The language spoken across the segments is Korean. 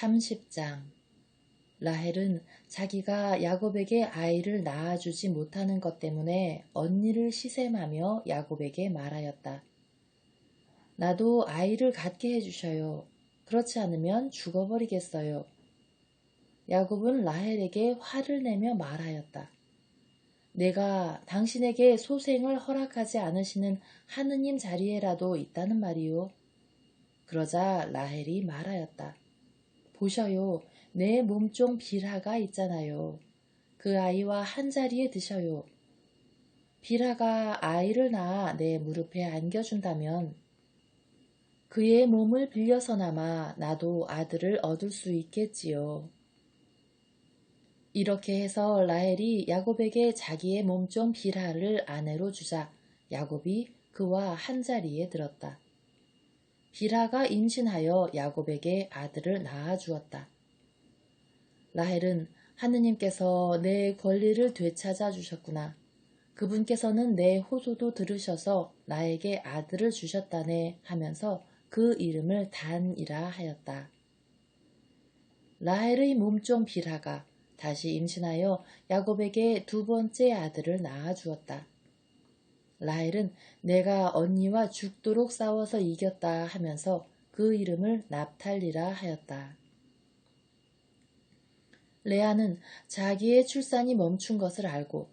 30장. 라헬은 자기가 야곱에게 아이를 낳아주지 못하는 것 때문에 언니를 시샘하며 야곱에게 말하였다. 나도 아이를 갖게 해주셔요. 그렇지 않으면 죽어버리겠어요. 야곱은 라헬에게 화를 내며 말하였다. 내가 당신에게 소생을 허락하지 않으시는 하느님 자리에라도 있다는 말이요. 그러자 라헬이 말하였다. 보셔요. 내 몸종 빌하가 있잖아요. 그 아이와 한자리에 드셔요. 빌하가 아이를 낳아 내 무릎에 안겨준다면 그의 몸을 빌려서나마 나도 아들을 얻을 수 있겠지요. 이렇게 해서 라헬이 야곱에게 자기의 몸종 빌하를 아내로 주자 야곱이 그와 한자리에 들었다. 빌하가 임신하여 야곱에게 아들을 낳아주었다. 라헬은 하느님께서 내 권리를 되찾아 주셨구나. 그분께서는 내 호소도 들으셔서 나에게 아들을 주셨다네 하면서 그 이름을 단이라 하였다. 라헬의 몸종 빌하가 다시 임신하여 야곱에게 두 번째 아들을 낳아주었다. 라헬은 내가 언니와 죽도록 싸워서 이겼다 하면서 그 이름을 납탈리라 하였다. 레아는 자기의 출산이 멈춘 것을 알고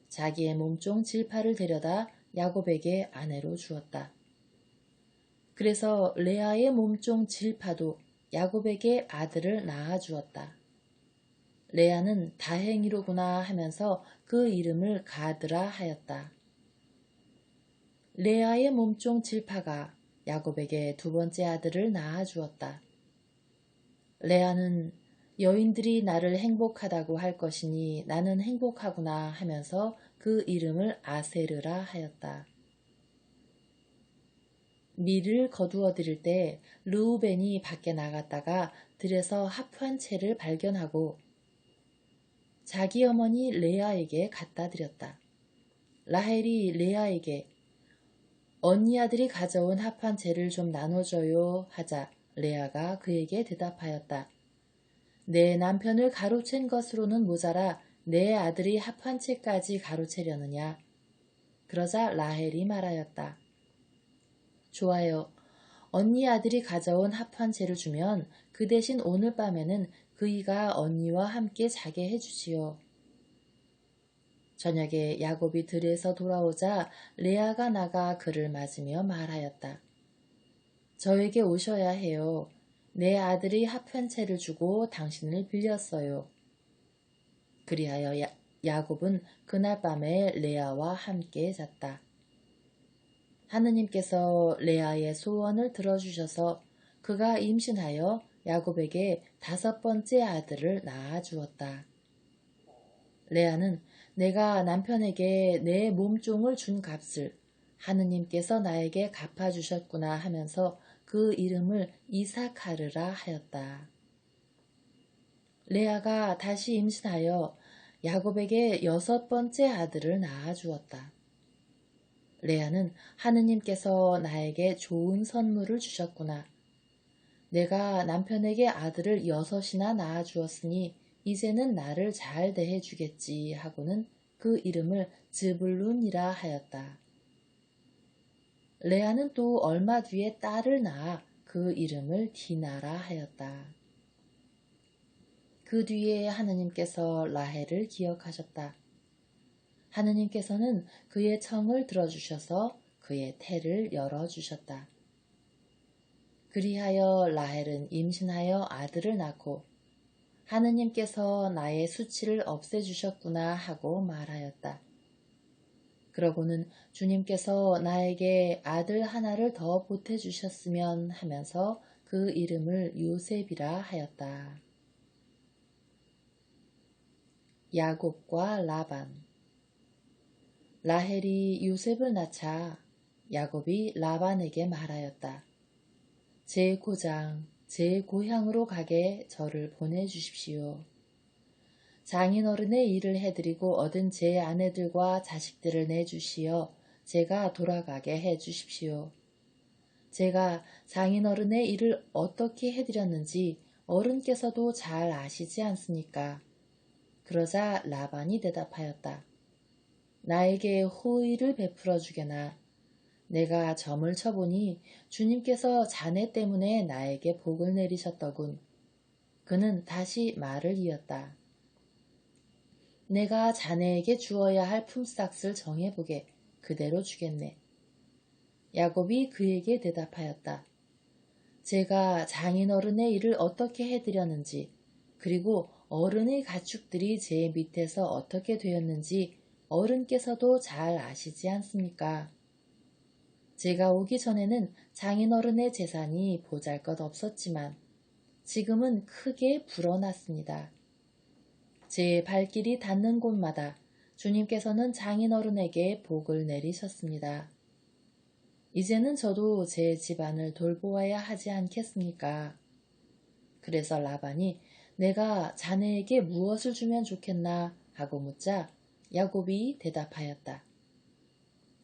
자기의 몸종 질파를 데려다 야곱에게 아내로 주었다. 그래서 레아의 몸종 질파도 야곱에게 아들을 낳아주었다. 레아는 다행이로구나 하면서 그 이름을 가드라 하였다. 레아의 몸종 질파가 야곱에게 두 번째 아들을 낳아주었다. 레아는 여인들이 나를 행복하다고 할 것이니 나는 행복하구나 하면서 그 이름을 아세르라 하였다. 밀을 거두어 드릴 때 르우벤이 밖에 나갔다가 들에서 합한 채를 발견하고 자기 어머니 레아에게 갖다 드렸다. 라헬이 레아에게 언니 아들이 가져온 합한 채를 좀 나눠줘요 하자 레아가 그에게 대답하였다. 내 남편을 가로챈 것으로는 모자라 내 아들이 합한 채까지 가로채려느냐. 그러자 라헬이 말하였다. 좋아요. 언니 아들이 가져온 합한 채를 주면 그 대신 오늘 밤에는 그이가 언니와 함께 자게 해주지요. 저녁에 야곱이 들에서 돌아오자 레아가 나가 그를 맞으며 말하였다. 저에게 오셔야 해요. 내 아들이 합한 채를 주고 당신을 빌렸어요. 그리하여 야곱은 그날 밤에 레아와 함께 잤다. 하느님께서 레아의 소원을 들어주셔서 그가 임신하여 야곱에게 5번째 아들을 낳아주었다. 레아는 내가 남편에게 내 몸종을 준 값을 하느님께서 나에게 갚아주셨구나 하면서 그 이름을 이사카르라 하였다. 레아가 다시 임신하여 야곱에게 6번째 아들을 낳아주었다. 레아는 하느님께서 나에게 좋은 선물을 주셨구나. 내가 남편에게 아들을 6이나 낳아주었으니 이제는 나를 잘 대해주겠지 하고는 그 이름을 즈불룬이라 하였다. 레아는 또 얼마 뒤에 딸을 낳아 그 이름을 디나라 하였다. 그 뒤에 하느님께서 라헬을 기억하셨다. 하느님께서는 그의 청을 들어주셔서 그의 태를 열어주셨다. 그리하여 라헬은 임신하여 아들을 낳고 하느님께서 나의 수치를 없애주셨구나 하고 말하였다. 그러고는 주님께서 나에게 아들 하나를 더 보태주셨으면 하면서 그 이름을 요셉이라 하였다. 야곱과 라반. 라헬이 요셉을 낳자 야곱이 라반에게 말하였다. 제 고장, 제 고향으로 가게 저를 보내주십시오. 장인어른의 일을 해드리고 얻은 제 아내들과 자식들을 내주시어 제가 돌아가게 해주십시오. 제가 장인어른의 일을 어떻게 해드렸는지 어른께서도 잘 아시지 않습니까? 그러자 라반이 대답하였다. 나에게 호의를 베풀어 주게나. 내가 점을 쳐보니 주님께서 자네 때문에 나에게 복을 내리셨더군. 그는 다시 말을 이었다. 내가 자네에게 주어야 할 품삯을 정해보게. 그대로 주겠네. 야곱이 그에게 대답하였다. 제가 장인어른의 일을 어떻게 해드렸는지, 그리고 어른의 가축들이 제 밑에서 어떻게 되었는지 어른께서도 잘 아시지 않습니까? 제가 오기 전에는 장인어른의 재산이 보잘것없었지만 지금은 크게 불어났습니다. 제 발길이 닿는 곳마다 주님께서는 장인어른에게 복을 내리셨습니다. 이제는 저도 제 집안을 돌보아야 하지 않겠습니까? 그래서 라반이 내가 자네에게 무엇을 주면 좋겠나 하고 묻자 야곱이 대답하였다.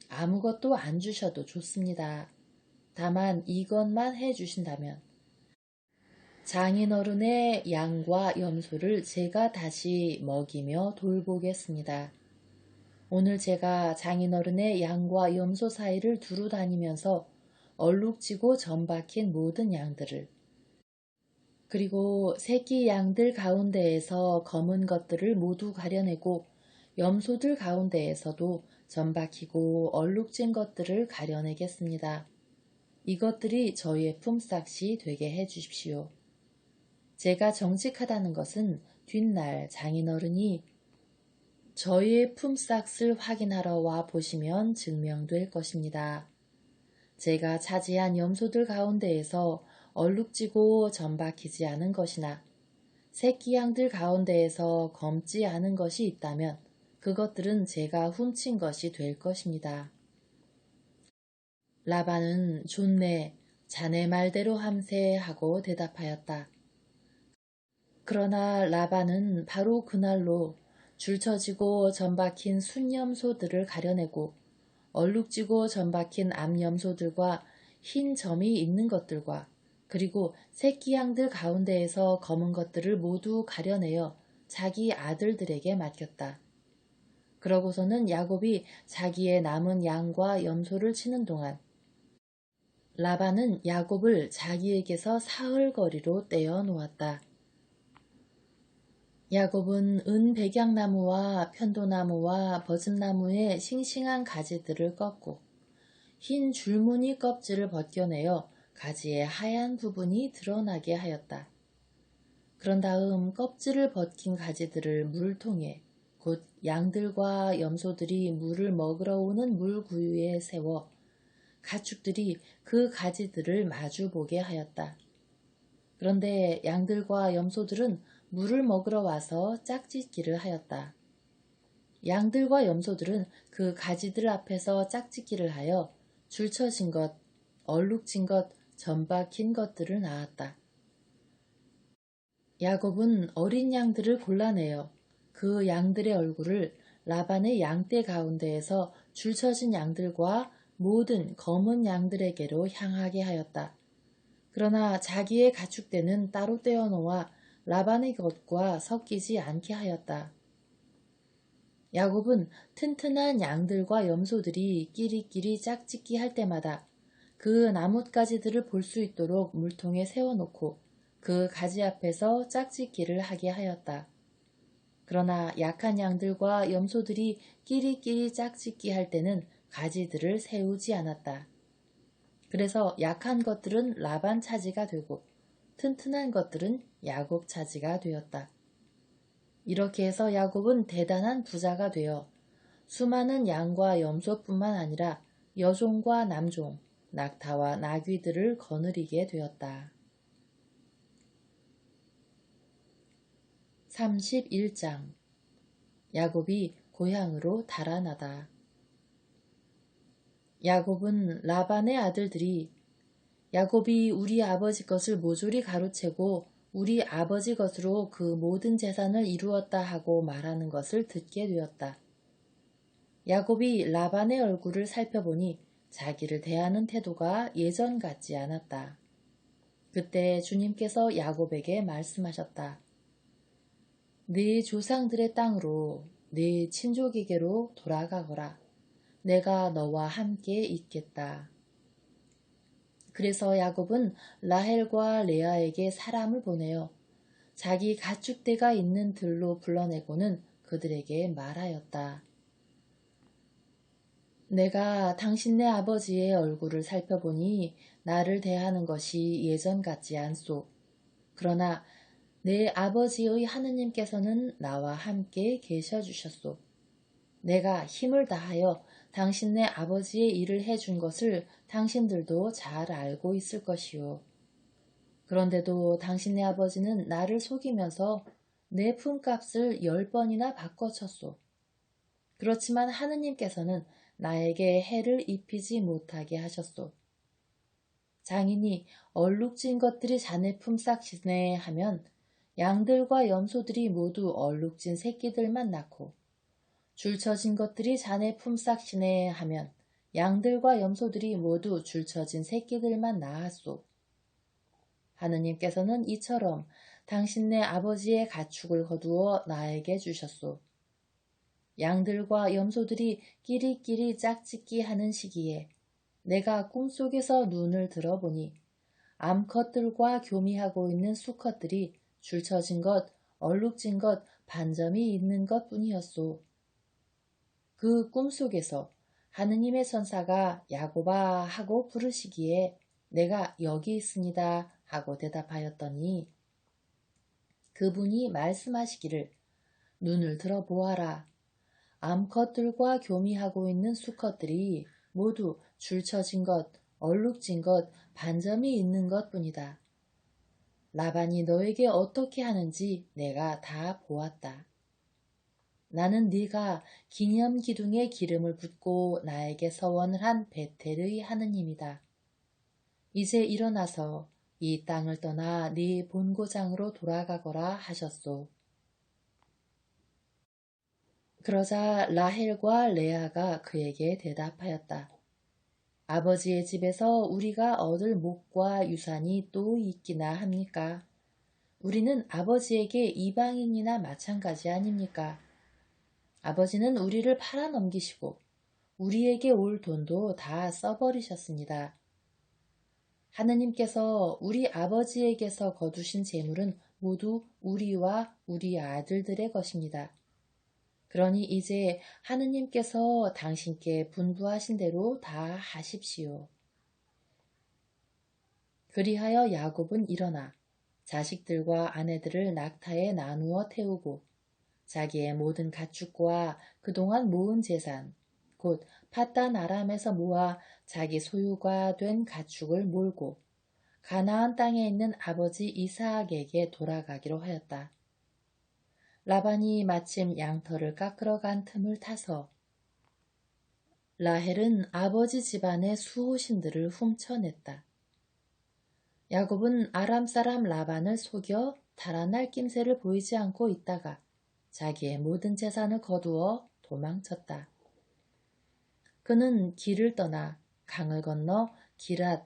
아무것도 안 주셔도 좋습니다. 다만 이것만 해주신다면 장인어른의 양과 염소를 제가 다시 먹이며 돌보겠습니다. 오늘 제가 장인어른의 양과 염소 사이를 두루 다니면서 얼룩지고 점박힌 모든 양들을, 그리고 새끼 양들 가운데에서 검은 것들을 모두 가려내고 염소들 가운데에서도 점박히고 얼룩진 것들을 가려내겠습니다. 이것들이 저희의 품삯이 되게 해주십시오. 제가 정직하다는 것은 뒷날 장인어른이 저희의 품삯을 확인하러 와 보시면 증명될 것입니다. 제가 차지한 염소들 가운데에서 얼룩지고 점박히지 않은 것이나 새끼 양들 가운데에서 검지 않은 것이 있다면 그것들은 제가 훔친 것이 될 것입니다. 라반은 좋네, 자네 말대로 함세 하고 대답하였다. 그러나 라반은 바로 그날로 줄쳐지고 점박힌 순염소들을 가려내고 얼룩지고 점박힌 암염소들과 흰 점이 있는 것들과 그리고 새끼 양들 가운데에서 검은 것들을 모두 가려내어 자기 아들들에게 맡겼다. 그러고서는 야곱이 자기의 남은 양과 염소를 치는 동안 라반은 야곱을 자기에게서 사흘거리로 떼어 놓았다. 야곱은 은백양나무와 편도나무와 버즘나무의 싱싱한 가지들을 꺾고 흰 줄무늬 껍질을 벗겨내어 가지의 하얀 부분이 드러나게 하였다. 그런 다음 껍질을 벗긴 가지들을 물통에, 곧 양들과 염소들이 물을 먹으러 오는 물구유에 세워 가축들이 그 가지들을 마주보게 하였다. 그런데 양들과 염소들은 물을 먹으러 와서 짝짓기를 하였다. 양들과 염소들은 그 가지들 앞에서 짝짓기를 하여 줄쳐진 것, 얼룩진 것, 점박힌 것들을 낳았다. 야곱은 어린 양들을 골라내어 그 양들의 얼굴을 라반의 양떼 가운데에서 줄쳐진 양들과 모든 검은 양들에게로 향하게 하였다. 그러나 자기의 가축대는 따로 떼어놓아 라반의 것과 섞이지 않게 하였다. 야곱은 튼튼한 양들과 염소들이 끼리끼리 짝짓기 할 때마다 그 나뭇가지들을 볼 수 있도록 물통에 세워놓고 그 가지 앞에서 짝짓기를 하게 하였다. 그러나 약한 양들과 염소들이 끼리끼리 짝짓기 할 때는 가지들을 세우지 않았다. 그래서 약한 것들은 라반 차지가 되고 튼튼한 것들은 야곱 차지가 되었다. 이렇게 해서 야곱은 대단한 부자가 되어 수많은 양과 염소뿐만 아니라 여종과 남종, 낙타와 나귀들을 거느리게 되었다. 31장 야곱이 고향으로 달아나다. 야곱은 라반의 아들들이 야곱이 우리 아버지 것을 모조리 가로채고 우리 아버지 것으로 그 모든 재산을 이루었다 하고 말하는 것을 듣게 되었다. 야곱이 라반의 얼굴을 살펴보니 자기를 대하는 태도가 예전 같지 않았다. 그때 주님께서 야곱에게 말씀하셨다. 네 조상들의 땅으로 네 친족에게로 돌아가거라. 내가 너와 함께 있겠다. 그래서 야곱은 라헬과 레아에게 사람을 보내어 자기 가축대가 있는 들로 불러내고는 그들에게 말하였다. 내가 당신네 아버지의 얼굴을 살펴보니 나를 대하는 것이 예전 같지 않소. 그러나 내 아버지의 하느님께서는 나와 함께 계셔 주셨소. 내가 힘을 다하여 당신네 아버지의 일을 해준 것을 당신들도 잘 알고 있을 것이요. 그런데도 당신네 아버지는 나를 속이면서 내 품값을 10번이나 바꿔쳤소. 그렇지만 하느님께서는 나에게 해를 입히지 못하게 하셨소. 장인이 얼룩진 것들이 자네 품삯이네 하면 양들과 염소들이 모두 얼룩진 새끼들만 낳고 줄쳐진 것들이 자네 품삯이네 하면 양들과 염소들이 모두 줄쳐진 새끼들만 낳았소. 하느님께서는 이처럼 당신네 아버지의 가축을 거두어 나에게 주셨소. 양들과 염소들이 끼리끼리 짝짓기 하는 시기에 내가 꿈속에서 눈을 들어보니 암컷들과 교미하고 있는 수컷들이 줄쳐진 것, 얼룩진 것, 반점이 있는 것 뿐이었소. 그 꿈속에서 하느님의 천사가 야곱아 하고 부르시기에 내가 여기 있습니다 하고 대답하였더니 그분이 말씀하시기를 눈을 들어 보아라. 암컷들과 교미하고 있는 수컷들이 모두 줄쳐진 것, 얼룩진 것, 반점이 있는 것 뿐이다. 라반이 너에게 어떻게 하는지 내가 다 보았다. 나는 네가 기념기둥에 기름을 붓고 나에게 서원을 한 베텔의 하느님이다. 이제 일어나서 이 땅을 떠나 네 본고장으로 돌아가거라 하셨소. 그러자 라헬과 레아가 그에게 대답하였다. 아버지의 집에서 우리가 얻을 목과 유산이 또 있기나 합니까? 우리는 아버지에게 이방인이나 마찬가지 아닙니까? 아버지는 우리를 팔아넘기시고 우리에게 올 돈도 다 써버리셨습니다. 하느님께서 우리 아버지에게서 거두신 재물은 모두 우리와 우리 아들들의 것입니다. 그러니 이제 하느님께서 당신께 분부하신 대로 다 하십시오. 그리하여 야곱은 일어나 자식들과 아내들을 낙타에 나누어 태우고 자기의 모든 가축과 그동안 모은 재산, 곧 팟단 아람에서 모아 자기 소유가 된 가축을 몰고 가나안 땅에 있는 아버지 이삭에게 돌아가기로 하였다. 라반이 마침 양털을 깎으러 간 틈을 타서 라헬은 아버지 집안의 수호신들을 훔쳐냈다. 야곱은 아람 사람 라반을 속여 달아날 낌새를 보이지 않고 있다가 자기의 모든 재산을 거두어 도망쳤다. 그는 길을 떠나 강을 건너 기랏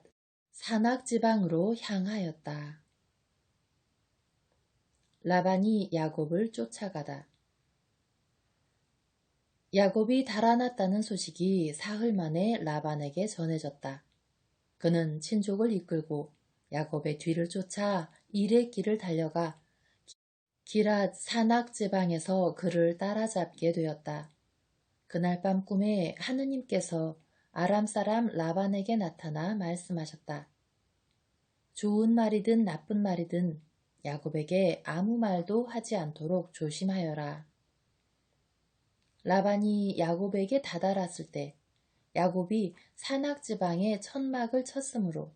산악 지방으로 향하였다. 라반이 야곱을 쫓아가다. 야곱이 달아났다는 소식이 사흘 만에 라반에게 전해졌다. 그는 친족을 이끌고 야곱의 뒤를 쫓아 일의 길을 달려가 기랏 산악 지방에서 그를 따라잡게 되었다. 그날 밤 꿈에 하느님께서 아람 사람 라반에게 나타나 말씀하셨다. 좋은 말이든 나쁜 말이든 야곱에게 아무 말도 하지 않도록 조심하여라. 라반이 야곱에게 다다랐을 때 야곱이 산악 지방에 천막을 쳤으므로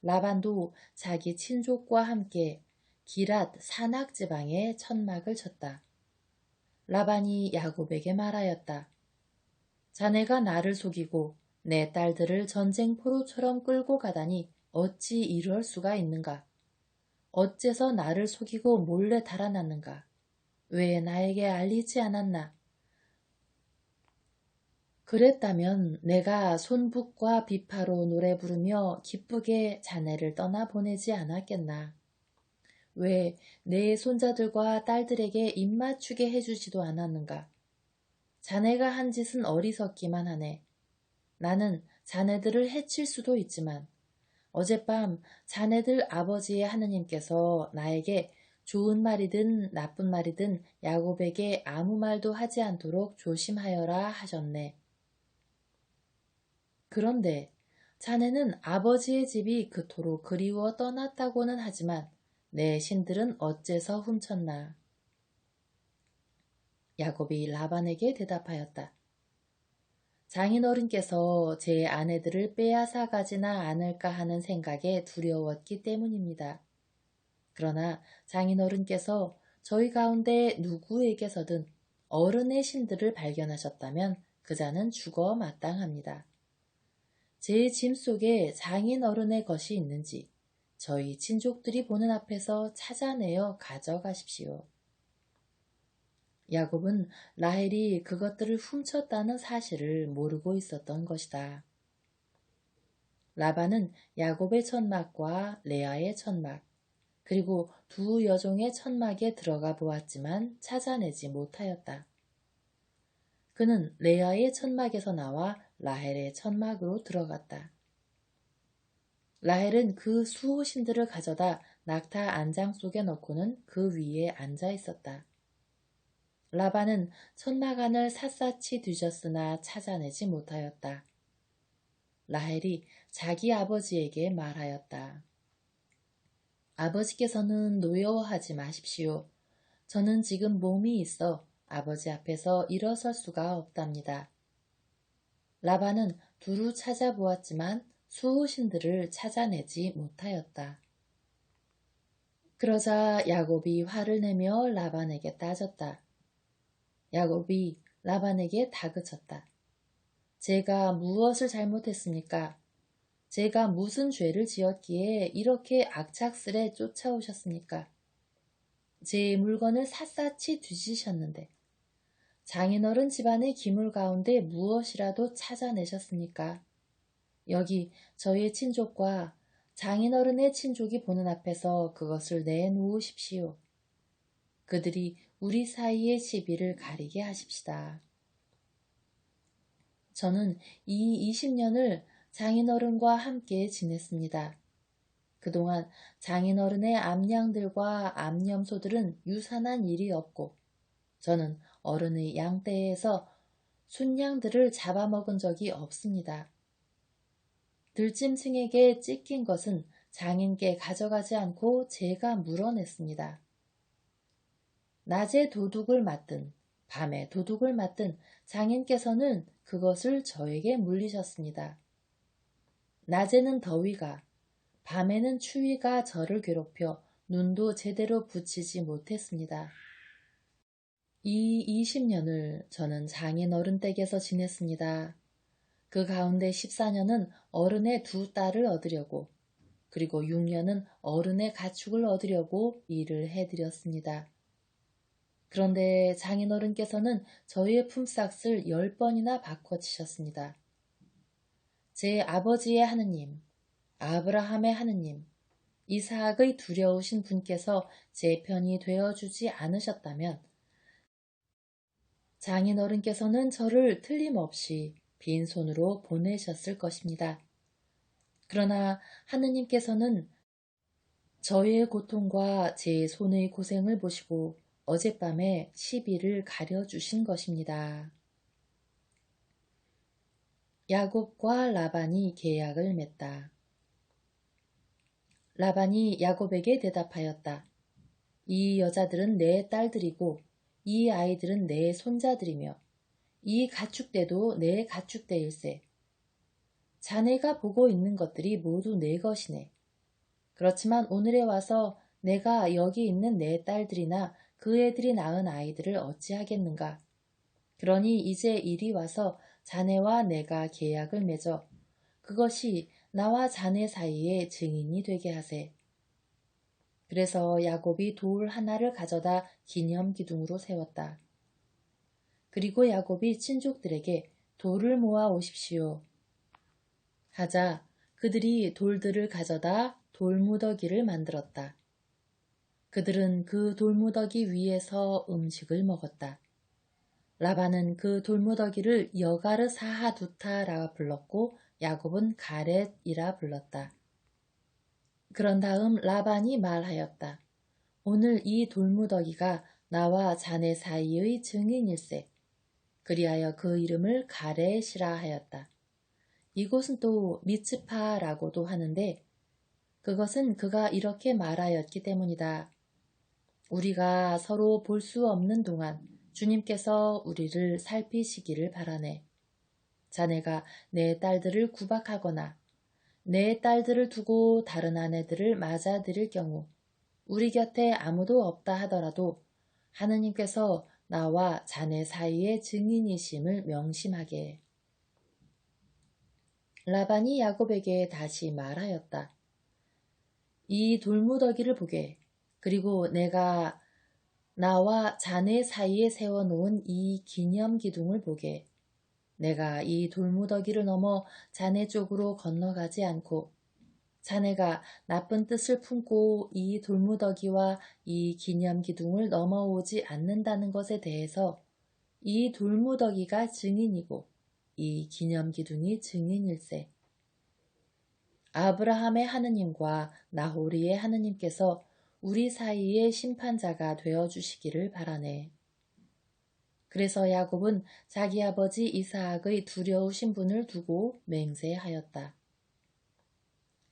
라반도 자기 친족과 함께 기랏 산악 지방에 천막을 쳤다. 라반이 야곱에게 말하였다. 자네가 나를 속이고 내 딸들을 전쟁 포로처럼 끌고 가다니 어찌 이럴 수가 있는가? 어째서 나를 속이고 몰래 달아났는가? 왜 나에게 알리지 않았나? 그랬다면 내가 손북과 비파로 노래 부르며 기쁘게 자네를 떠나 보내지 않았겠나. 왜 내 손자들과 딸들에게 입맞추게 해주지도 않았는가. 자네가 한 짓은 어리석기만 하네. 나는 자네들을 해칠 수도 있지만 어젯밤 자네들 아버지의 하느님께서 나에게 좋은 말이든 나쁜 말이든 야곱에게 아무 말도 하지 않도록 조심하여라 하셨네. 그런데 자네는 아버지의 집이 그토록 그리워 떠났다고는 하지만 내 신들은 어째서 훔쳤나. 야곱이 라반에게 대답하였다. 장인어른께서 제 아내들을 빼앗아 가지나 않을까 하는 생각에 두려웠기 때문입니다. 그러나 장인어른께서 저희 가운데 누구에게서든 어른의 신들을 발견하셨다면 그 자는 죽어 마땅합니다. 제 짐 속에 장인어른의 것이 있는지 저희 친족들이 보는 앞에서 찾아내어 가져가십시오. 야곱은 라헬이 그것들을 훔쳤다는 사실을 모르고 있었던 것이다. 라반은 야곱의 천막과 레아의 천막, 그리고 두 여종의 천막에 들어가 보았지만 찾아내지 못하였다. 그는 레아의 천막에서 나와 라헬의 천막으로 들어갔다. 라헬은 그 수호신들을 가져다 낙타 안장 속에 넣고는 그 위에 앉아 있었다. 라반은 천막 안을 샅샅이 뒤졌으나 찾아내지 못하였다. 라헬이 자기 아버지에게 말하였다. 아버지께서는 노여워하지 마십시오. 저는 지금 몸이 있어 아버지 앞에서 일어설 수가 없답니다. 라반은 두루 찾아보았지만 수호신들을 찾아내지 못하였다. 그러자 야곱이 화를 내며 라반에게 따졌다. 야곱이 라반에게 다그쳤다. 제가 무엇을 잘못했습니까? 제가 무슨 죄를 지었기에 이렇게 악착스레 쫓아오셨습니까? 제 물건을 샅샅이 뒤지셨는데 장인어른 집안의 기물 가운데 무엇이라도 찾아내셨습니까? 여기 저희 친족과 장인어른의 친족이 보는 앞에서 그것을 내놓으십시오. 그들이 우리 사이의 시비를 가리게 하십시다. 저는 이 20년을 장인어른과 함께 지냈습니다. 그동안 장인어른의 암양들과 암염소들은 유산한 일이 없고 저는 어른의 양떼에서 순양들을 잡아먹은 적이 없습니다. 들짐승에게 찢긴 것은 장인께 가져가지 않고 제가 물어냈습니다. 낮에 도둑을 맞든 밤에 도둑을 맞든 장인께서는 그것을 저에게 물리셨습니다. 낮에는 더위가, 밤에는 추위가 저를 괴롭혀 눈도 제대로 붙이지 못했습니다. 이 20년을 저는 장인어른 댁에서 지냈습니다. 그 가운데 14년은 어른의 두 딸을 얻으려고, 그리고 6년은 어른의 가축을 얻으려고 일을 해드렸습니다. 그런데 장인어른께서는 저희의 품삯을 10번이나 바꿔치셨습니다. 제 아버지의 하느님, 아브라함의 하느님, 이삭의 두려우신 분께서 제 편이 되어주지 않으셨다면 장인어른께서는 저를 틀림없이 빈손으로 보내셨을 것입니다. 그러나 하느님께서는 저의 고통과 제 손의 고생을 보시고 어젯밤에 시비를 가려주신 것입니다. 야곱과 라반이 계약을 맺다. 라반이 야곱에게 대답하였다. 이 여자들은 내 딸들이고 이 아이들은 내 손자들이며 이 가축대도 내 가축대일세. 자네가 보고 있는 것들이 모두 내 것이네. 그렇지만 오늘에 와서 내가 여기 있는 내 딸들이나 그 애들이 낳은 아이들을 어찌하겠는가. 그러니 이제 이리 와서 자네와 내가 계약을 맺어 그것이 나와 자네 사이에 증인이 되게 하세. 그래서 야곱이 돌 하나를 가져다 기념 기둥으로 세웠다. 그리고 야곱이 친족들에게 돌을 모아 오십시오. 하자 그들이 돌들을 가져다 돌무더기를 만들었다. 그들은 그 돌무더기 위에서 음식을 먹었다. 라반은 그 돌무더기를 여가르 사하두타라 불렀고 야곱은 가렛이라 불렀다. 그런 다음 라반이 말하였다. 오늘 이 돌무더기가 나와 자네 사이의 증인일세. 그리하여 그 이름을 가렛이라 하였다. 이곳은 또 미츠파라고도 하는데 그것은 그가 이렇게 말하였기 때문이다. 우리가 서로 볼 수 없는 동안 주님께서 우리를 살피시기를 바라네. 자네가 내 딸들을 구박하거나 내 딸들을 두고 다른 아내들을 맞아들일 경우 우리 곁에 아무도 없다 하더라도 하느님께서 나와 자네 사이의 증인이심을 명심하게 해. 라반이 야곱에게 다시 말하였다. 이 돌무더기를 보게. 그리고 내가 나와 자네 사이에 세워놓은 이 기념기둥을 보게. 내가 이 돌무더기를 넘어 자네 쪽으로 건너가지 않고 자네가 나쁜 뜻을 품고 이 돌무더기와 이 기념기둥을 넘어오지 않는다는 것에 대해서 이 돌무더기가 증인이고 이 기념기둥이 증인일세. 아브라함의 하느님과 나호리의 하느님께서 우리 사이의 심판자가 되어주시기를 바라네. 그래서 야곱은 자기 아버지 이삭의 두려우신 분을 두고 맹세하였다.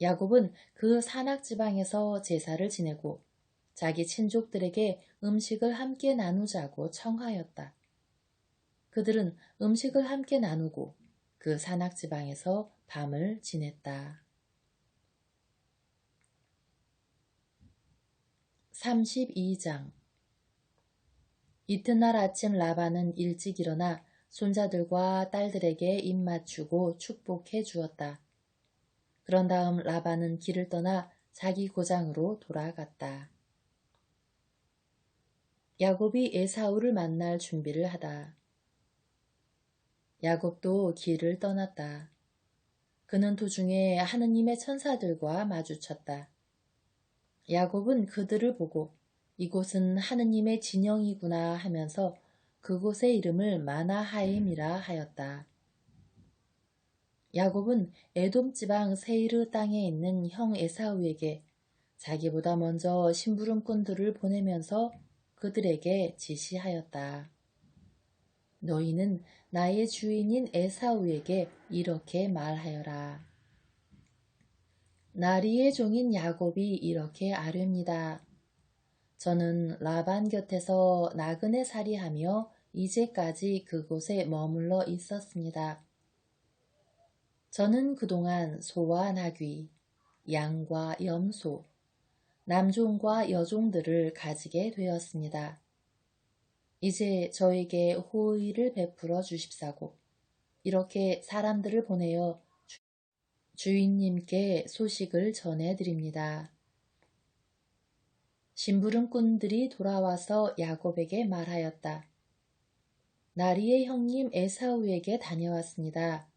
야곱은 그 산악지방에서 제사를 지내고 자기 친족들에게 음식을 함께 나누자고 청하였다. 그들은 음식을 함께 나누고 그 산악지방에서 밤을 지냈다. 32장 이튿날 아침 라반은 일찍 일어나 손자들과 딸들에게 입맞추고 축복해 주었다. 그런 다음 라반은 길을 떠나 자기 고장으로 돌아갔다. 야곱이 에사우를 만날 준비를 하다. 야곱도 길을 떠났다. 그는 도중에 하느님의 천사들과 마주쳤다. 야곱은 그들을 보고 이곳은 하느님의 진영이구나 하면서 그곳의 이름을 마나하임이라 하였다. 야곱은 에돔 지방 세이르 땅에 있는 형 에사우에게 자기보다 먼저 심부름꾼들을 보내면서 그들에게 지시하였다. 너희는 나의 주인인 에사우에게 이렇게 말하여라. 나리의 종인 야곱이 이렇게 아뢰입니다. 저는 라반 곁에서 나그네 살이하며 이제까지 그곳에 머물러 있었습니다. 저는 그동안 소와 나귀, 양과 염소, 남종과 여종들을 가지게 되었습니다. 이제 저에게 호의를 베풀어 주십사고 이렇게 사람들을 보내어 주인님께 소식을 전해드립니다. 심부름꾼들이 돌아와서 야곱에게 말하였다. 나리의 형님 에사우에게 다녀왔습니다.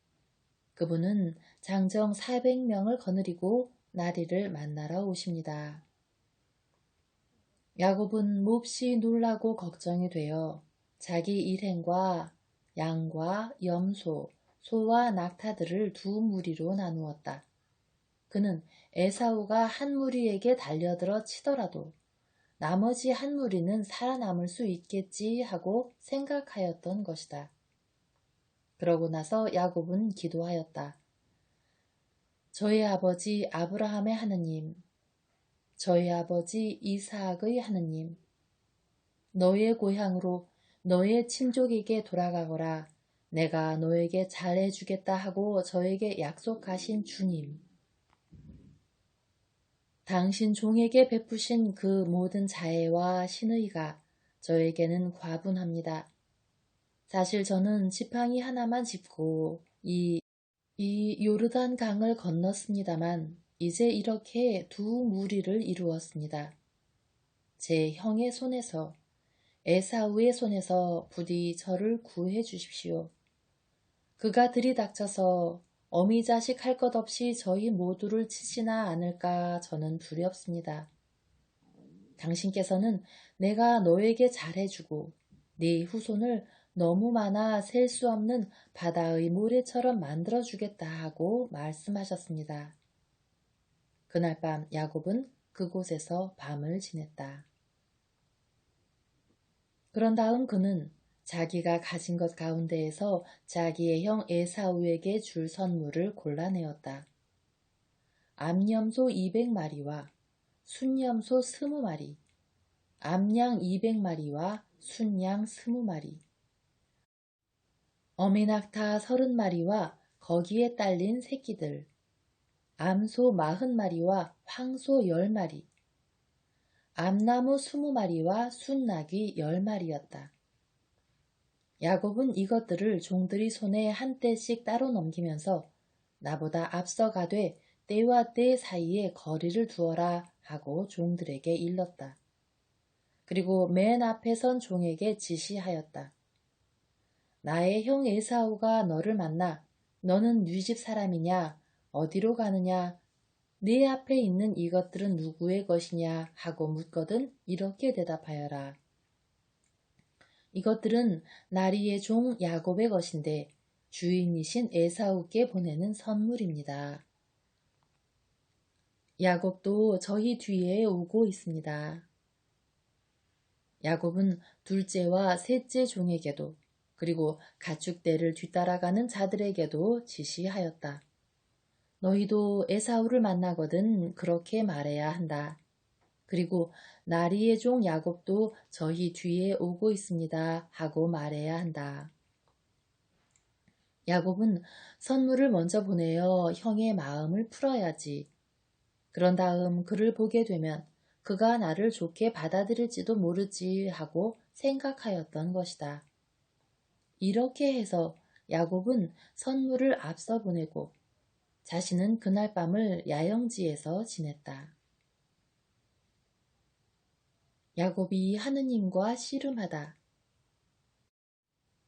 그분은 장정 400명을 거느리고 나리를 만나러 오십니다. 야곱은 몹시 놀라고 걱정이 되어 자기 일행과 양과 염소, 소와 낙타들을 두 무리로 나누었다. 그는 에사우가 한 무리에게 달려들어 치더라도 나머지 한 무리는 살아남을 수 있겠지 하고 생각하였던 것이다. 그러고 나서 야곱은 기도하였다. 저의 아버지 아브라함의 하느님, 저의 아버지 이삭의 하느님, 너의 고향으로 너의 친족에게 돌아가거라. 내가 너에게 잘해주겠다 하고 저에게 약속하신 주님, 당신 종에게 베푸신 그 모든 자애와 신의가 저에게는 과분합니다. 사실 저는 지팡이 하나만 짚고 이 요르단 강을 건넜습니다만 이제 이렇게 두 무리를 이루었습니다. 제 형의 손에서 에사우의 손에서 부디 저를 구해 주십시오. 그가 들이닥쳐서 어미 자식 할 것 없이 저희 모두를 치지나 않을까 저는 두렵습니다. 당신께서는 내가 너에게 잘해주고 네 후손을 너무 많아 셀 수 없는 바다의 모래처럼 만들어주겠다 하고 말씀하셨습니다. 그날 밤 야곱은 그곳에서 밤을 지냈다. 그런 다음 그는 자기가 가진 것 가운데에서 자기의 형 에사우에게 줄 선물을 골라내었다. 암염소 200마리와 순염소 20마리, 암양 200마리와 순양 20마리, 어미낙타 30마리와 거기에 딸린 새끼들, 암소 40마리와 황소 10마리, 암나무 20마리와 순나귀 10마리였다. 야곱은 이것들을 종들이 손에 한 떼씩 따로 넘기면서 나보다 앞서가되 때와 때 사이에 거리를 두어라 하고 종들에게 일렀다. 그리고 맨 앞에 선 종에게 지시하였다. 나의 형 에사우가 너를 만나 너는 네 집 사람이냐 어디로 가느냐 네 앞에 있는 이것들은 누구의 것이냐 하고 묻거든 이렇게 대답하여라. 이것들은 나리의 종 야곱의 것인데 주인이신 에사우께 보내는 선물입니다. 야곱도 저희 뒤에 오고 있습니다. 야곱은 둘째와 셋째 종에게도 그리고 가축대를 뒤따라가는 자들에게도 지시하였다. 너희도 에사우를 만나거든 그렇게 말해야 한다. 그리고 나리의 종 야곱도 저희 뒤에 오고 있습니다 하고 말해야 한다. 야곱은 선물을 먼저 보내어 형의 마음을 풀어야지. 그런 다음 그를 보게 되면 그가 나를 좋게 받아들일지도 모르지 하고 생각하였던 것이다. 이렇게 해서 야곱은 선물을 앞서 보내고 자신은 그날 밤을 야영지에서 지냈다. 야곱이 하느님과 씨름하다.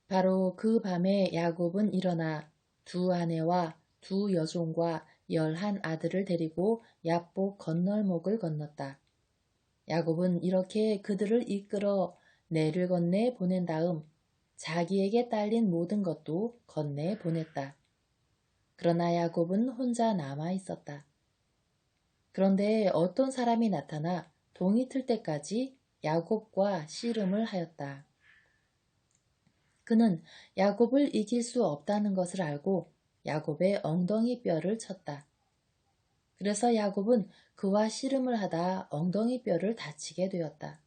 바로 그 밤에 야곱은 일어나 두 아내와 두 여종과 11 아들을 데리고 야복 건널목을 건넜다. 야곱은 이렇게 그들을 이끌어 내를 건네 보낸 다음 자기에게 딸린 모든 것도 건네 보냈다. 그러나 야곱은 혼자 남아 있었다. 그런데 어떤 사람이 나타나 동이 틀 때까지 야곱과 씨름을 하였다. 그는 야곱을 이길 수 없다는 것을 알고 야곱의 엉덩이 뼈를 쳤다. 그래서 야곱은 그와 씨름을 하다 엉덩이 뼈를 다치게 되었다.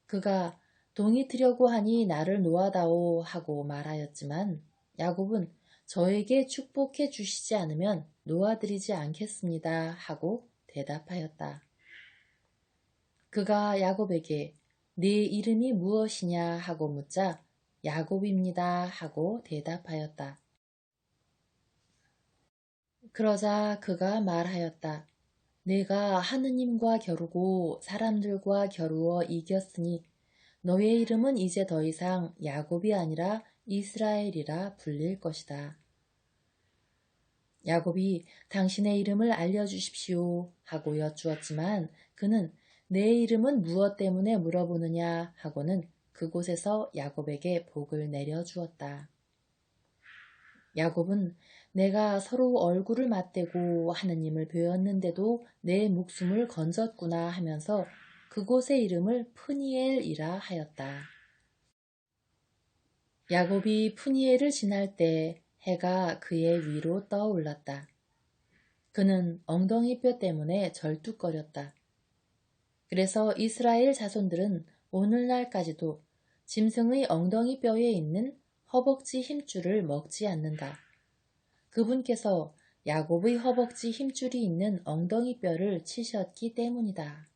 그가 동이 트려고 하니 나를 놓아다오 하고 말하였지만 야곱은 저에게 축복해 주시지 않으면 놓아드리지 않겠습니다 하고 대답하였다. 그가 야곱에게 네 이름이 무엇이냐 하고 묻자 야곱입니다 하고 대답하였다. 그러자 그가 말하였다. 내가 하느님과 겨루고 사람들과 겨루어 이겼으니 너의 이름은 이제 더 이상 야곱이 아니라 이스라엘이라 불릴 것이다. 야곱이 당신의 이름을 알려주십시오 하고 여쭈었지만 그는 내 이름은 무엇 때문에 물어보느냐 하고는 그곳에서 야곱에게 복을 내려주었다. 야곱은 내가 서로 얼굴을 맞대고 하느님을 배웠는데도 내 목숨을 건졌구나 하면서 그곳의 이름을 푸니엘이라 하였다. 야곱이 푸니엘을 지날 때 해가 그의 위로 떠올랐다. 그는 엉덩이 뼈 때문에 절뚝거렸다. 그래서 이스라엘 자손들은 오늘날까지도 짐승의 엉덩이 뼈에 있는 허벅지 힘줄을 먹지 않는다. 그분께서 야곱의 허벅지 힘줄이 있는 엉덩이 뼈를 치셨기 때문이다.